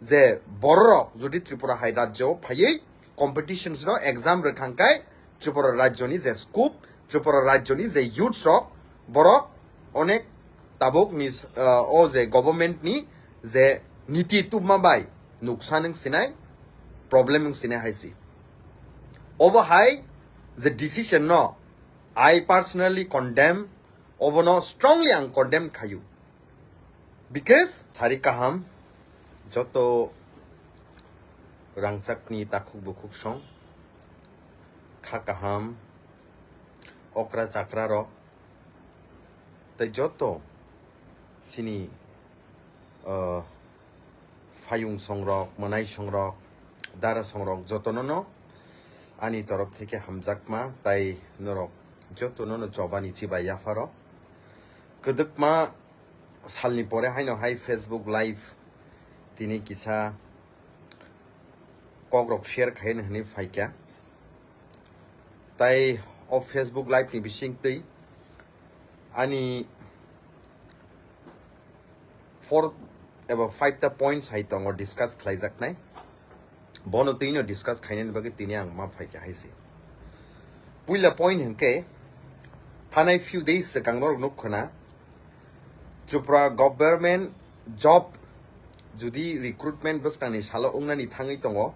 যে বড় যদি ত্রিপুরা হাই রাজ্য ফাইয়ে কম্পিটিশনস র এক্সাম রেখাঙ্কায় ত্রিপুরা রাজ্যনি যে স্কুপ ত্রিপুরা রাজ্যনি যে ইউথস র বড় অনেক তাবক নি ও যে গভর্নমেন্ট নি যে নীতি তুমাবাই নুকসান সিনাই প্রবলেম সিনাই হাইসি over high the decision no I personally condemn over no strongly and condemn kayu because thari kaham joto rangsak ni takuk bukuk song kha kaham okra chakra ro tai joto sini fayung songrok manai songrok dara songrok joto no ani torof theke hamjakma tai norok joto no jobani chibai yafaro kodukma salni pore haino hai Facebook live tini kisa kogrok share khain hani faikya tai of Facebook live ni bising tei ani 4 about 5 ta points hai tongo discuss khlaijak nai bono tino discuss khainen bagi tini ang ma phai kya haisi puila point henke thanai few days se kangnor nuk khona Tripura government job judi recruitment bustani salo ungnani thangai tongo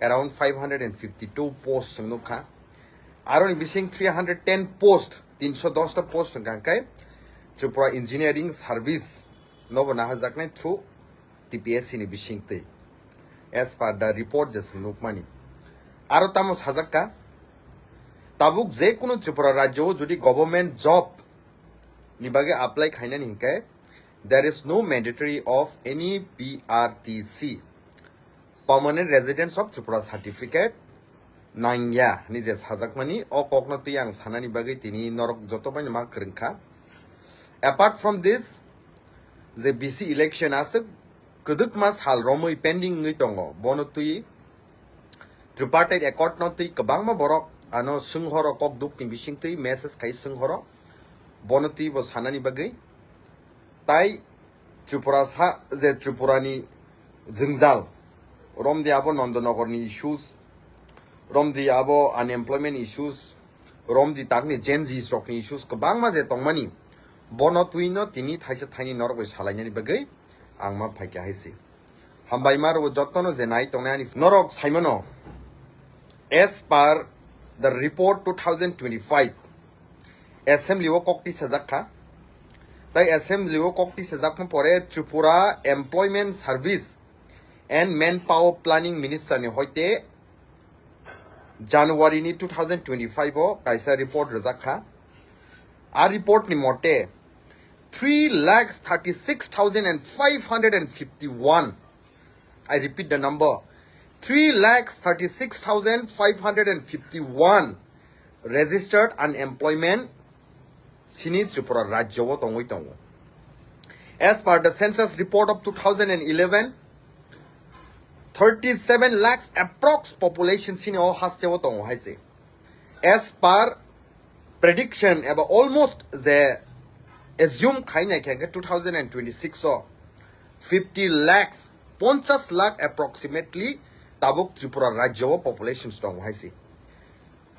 around 552 posts nukha aron bising 310 post 310 ta post ngangkai Tripura engineering service nobo nahajaknai through TPSC ni bising tei as per the report just nukmani aro tamo sajakka tabuk je kono Tripura rajyo jodi government job nibage apply khainani hinkai there is no mandatory of any PRTC permanent residence of Tripura certificate nangya ni je sajakmani o kokno tiyang sanani bage tini norok joto bani ma krengkha apart from this the BC election asuk kuduk mas hal romoi pending ngi tongo bono tui tripartite accord no tui kabangma borok ano sunghoro kok duk ni bising tui message kai sunghoro bono tui bo sanani bagai tai Tripura sa je Tripurani jingjal romdi abo nandanagar ni issues romdi abo unemployment issues romdi takni gen z rock ni issues kabangma je tongmani bono tui no tini thaisa thaini norok salainani bagai angma phaikya haisi hambai mar o jotono je nai tongnani norok saimono as per the report 2025 assembly o kokti sajakha tai assembly o kokti sajakma pore Tripura employment service and manpower planning minister ni hoite January ni 2025 o kaisa report rajakha a report ni mote 3,36,551. I repeat the number. 3,36,551 registered unemployment sini Tripura Rajyo tongoi tongo. As per the census report of 2011, 37 lakhs approx population sini o hastewo tongo haise. As per prediction about almost the assume khaina kya 2026 so 50 lakhs 50 lakh approximately tabuk Tripura Rajyo population strong haisi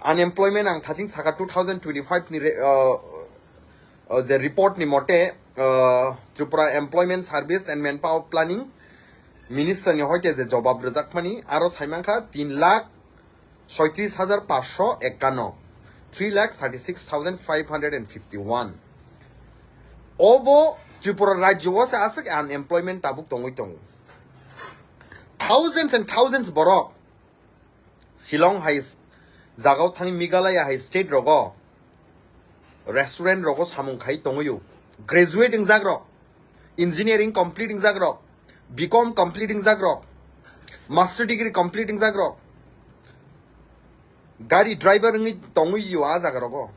unemployment ang thasing saka 2025 ni the report ni mote Tripura employment service and manpower planning minister ni hoite je jobab rajakmani aro saimangkha 3 lakh 36551 3,36,551 Obo Tripura Rajyo was asak unemployment tabuk tongoi tong. Thousands and thousands borok Shillong high Zagao Thani Meghalaya high state rogo restaurant rogo samung khai tongoyu graduating zagro engineering completing zagro BCom completing zagro master degree completing zagro gari driver ngi tongoyu a zagro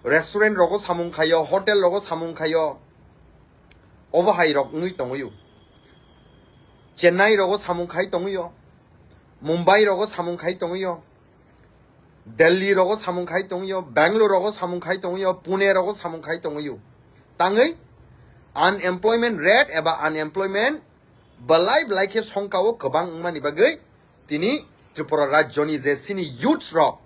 restaurant rogo samung khayo hotel rogo samung khayo overhigh rok ngui tongoyu Chennai rogo samung khai tongoyo Mumbai rogo samung khai tongoyo Delhi rogo samung khai tongoyo Bangalore rogo samung khai tongoyo Pune rogo samung khai tongoyo tangai unemployment rate eba unemployment balai balai ke songkao kebang mani bagai tini Tripura Rajyoni je sini youth rock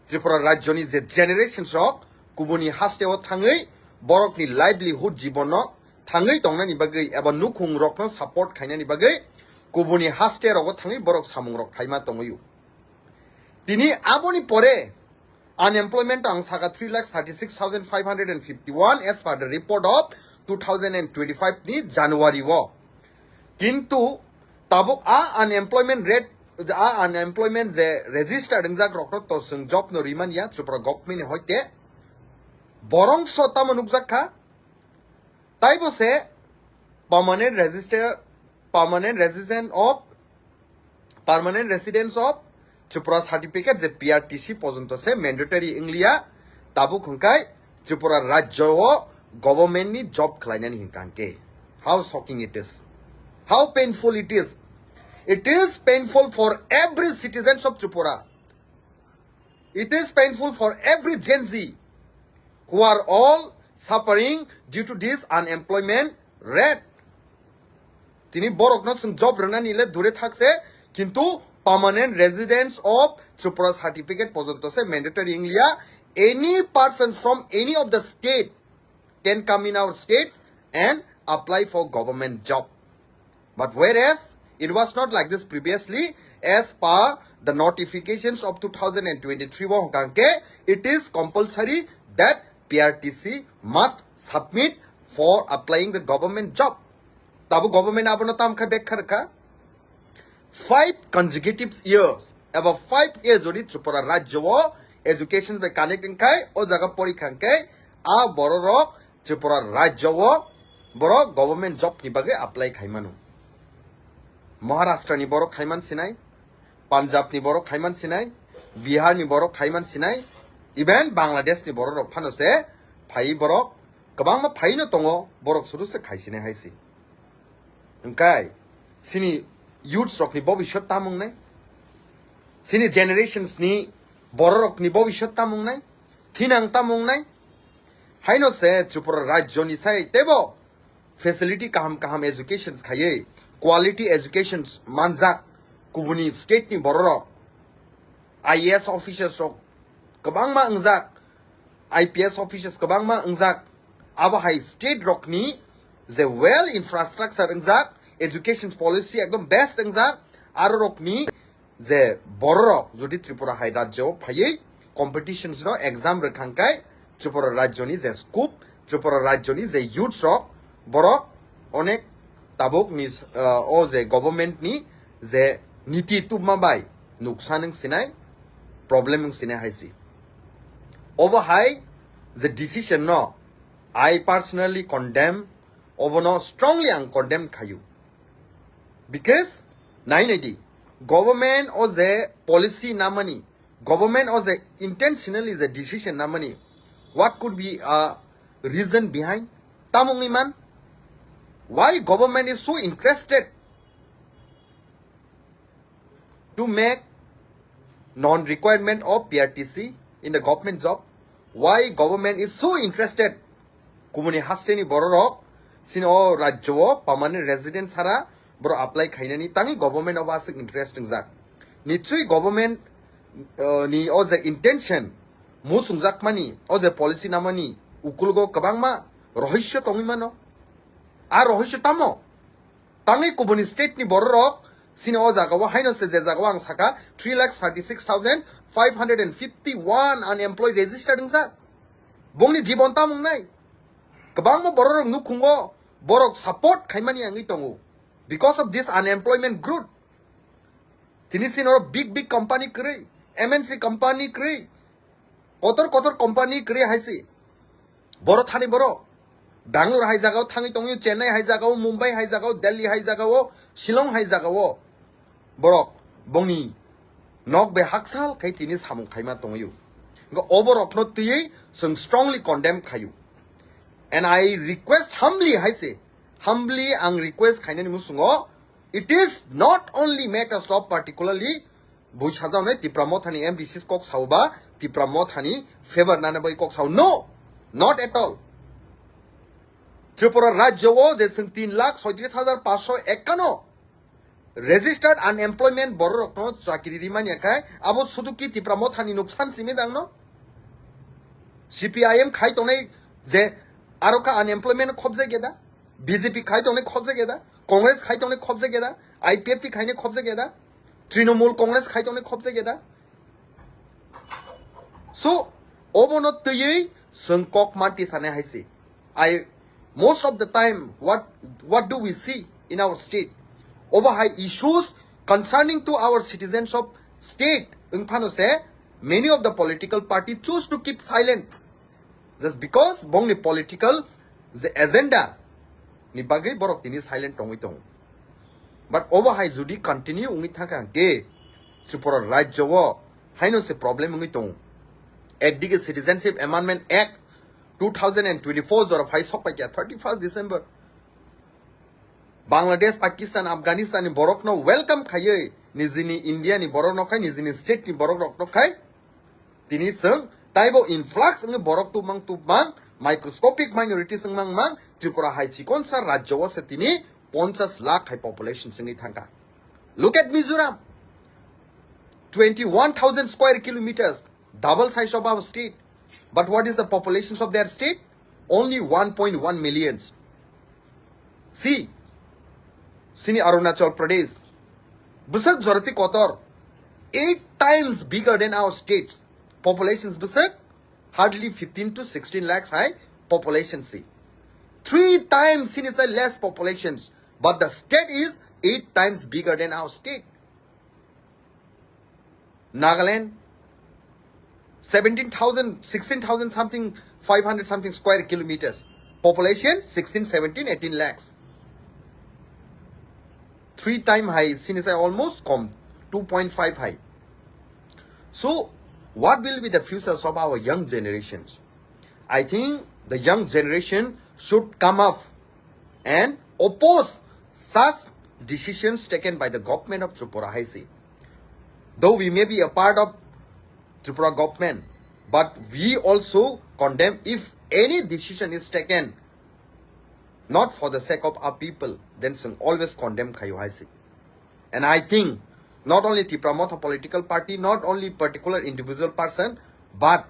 Tripura Rajyoni je generations rock kubuni hasteo thangai borok ni livelihood jibono thangai tongnani bagai eba nukhung rock no support khainani bagai kubuni haste rogo thangai borok samung rock thaima tongoyu tini aboni pore unemployment ang saka 3,36,551 as per the report of 2025 ni January wo kintu tabuk unemployment rate unemployment je registered injak rok to sung job no riman ya Tripura government hoite borong sota manukjak kha tai bose permanent residence of Tripura certificate je PRTC পর্যন্ত se mandatory inglia tabuk hungkai Tripura Rajyo government ni job khlainani hingkanke how shocking it is how painful it is. It is painful for every citizen of Tripura. It is painful for every Gen Z who are all suffering due to this unemployment rate. Tini borok no sung job rana nile dure thakse kintu permanent residence of Tripura certificate পর্যন্ত se mandatory inglia any person from any of the state can come in our state and apply for government job. But whereas it was not like this previously as per the notifications of 2023 it is compulsory that PRTC must submit for applying the government job. Tabu government abono tam kha bekhar kha 5 consecutive years about 5 years ori Tripura Rajyo education by connecting kai o jaga porikha kai a borok Tripura Rajyo boro government job ni bage apply khaimanu Maharashtra ni borok khaiman sinai Punjab ni borok khaiman sinai Bihar ni borok khaiman sinai even Bangladesh ni borok phanose phai borok kabang ma phai no tongo borok suru se khaisine haisi engkai sini youth rok ni bobishot tamung nai sini generations ni borok ni bobishot tamung nai thinang tamung nai haino se Tripura Rajyo ni sai tebo facility kaham education khaye quality education manjak kubuni state ni borok IAS officers rok kabang ma angjak IPS officers kabang ma angjak aba hai state rok ni the well infrastructure angjak education policy ekdom best angjak aro rok ni the borok jodi Tripura hai rajyo phai competitions no exam rakhangkai Tripura Rajyo ni the scoop Tripura Rajyo ni the youth rok borok onek tabuk ni o je government ni je niti tumabai nuksaneng sinai problem sinai haisi over high the decision no I personally condemn over no strongly condemn khayu because 980 government or the policy namani government or the intentionally the decision namani what could be a reason behind tamung iman why government is so interested to make non-requirement of PRTC in the government job? Why government is so interested? Kumuni hasteni borok sino rajyo permanent residence hara boro apply khainani tangi government of us interesting zak. Nichoi government ni o the intention musungjak mani o the policy namani ukulgo kabangma rohisya tongimano. A rohisya tamo tangi kubuni state ni borok sino o jaga wa haino se je jaga ang saka 3,36,551 unemployed registered ingsa bongni jibon tamung nai kabang mo borok nukhungo borok support khaimani angi tongu because of this unemployment growth tini sino big company kre MNC company kre kotor company kre haisi boro thani boro Bangalore hai jagao thangi tongu Chennai hai jagao Mumbai hai jagao Delhi hai jagao Shillong hai jagao borok bongni nok be haksal khai tini samung khaima tongu go overok no tui sung strongly condemn khayu and I request humbly ang request khainani musungo it is not only matters of particularly bui sajao ne Tripura thani MDC kok sauba Tripura thani favor nana bai kok sau no not at all Tripura Rajyo o de 3,37,551 registered unemployment borok no chakiri rimanya kai abo suduki tipra mothani nuksan simi dang no CPIM khai tonai je aroka unemployment khobje geda BJP khai tonai khobje geda Congress khai tonai khobje geda IPFT khai ne khobje geda Trinamool Congress khai tonai khobje geda so obonot tyi sengkok mati sane haisi most of the time what do we see in our state over high issues concerning to our citizens of state many of the political parties choose to keep silent just because bongni political the agenda ni bagai borok tini silent tong but over high judi continue ungi thaka ge Tripura rajyo wo haino se problem ungi tong ekdige Citizenship Amendment Act 2024 jora phai sokpa kya 31st December Bangladesh Pakistan Afghanistan ni borok no welcome khaye nizini India ni borok no khai nizini state ni borok no khai tini sung taibo influx ng borok tu mang microscopic minority sung mang Tripura hai chikon sa rajyo wo se tini 50 lakh hai population singi thangka look at Mizoram 21,000 square kilometers double size of our state but what is the population of their state only 1.1 millions see Sini Arunachal Pradesh Busak Zorati Kotor 8 times bigger than our states populations Busak hardly 15 to 16 lakhs high population see 3 times Sini is less populations but the state is 8 times bigger than our state Nagaland 17,000 16,000 something 500 something square kilometers population 16 17 18 lakhs 3 times high since almost come 2.5 high so what will be the futures of our young generations I think the young generation should come up and oppose such decisions taken by the government of Tripura Haisi though we may be a part of Tripura government but we also condemn if any decision is taken not for the sake of our people then always condemn Kayuhaisi and I think not only Tripura political party not only particular individual person but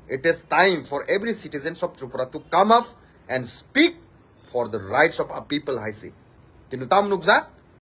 it is time for every citizen of Tripura to come up and speak for the rights of our people Haisi Tinutam Nukza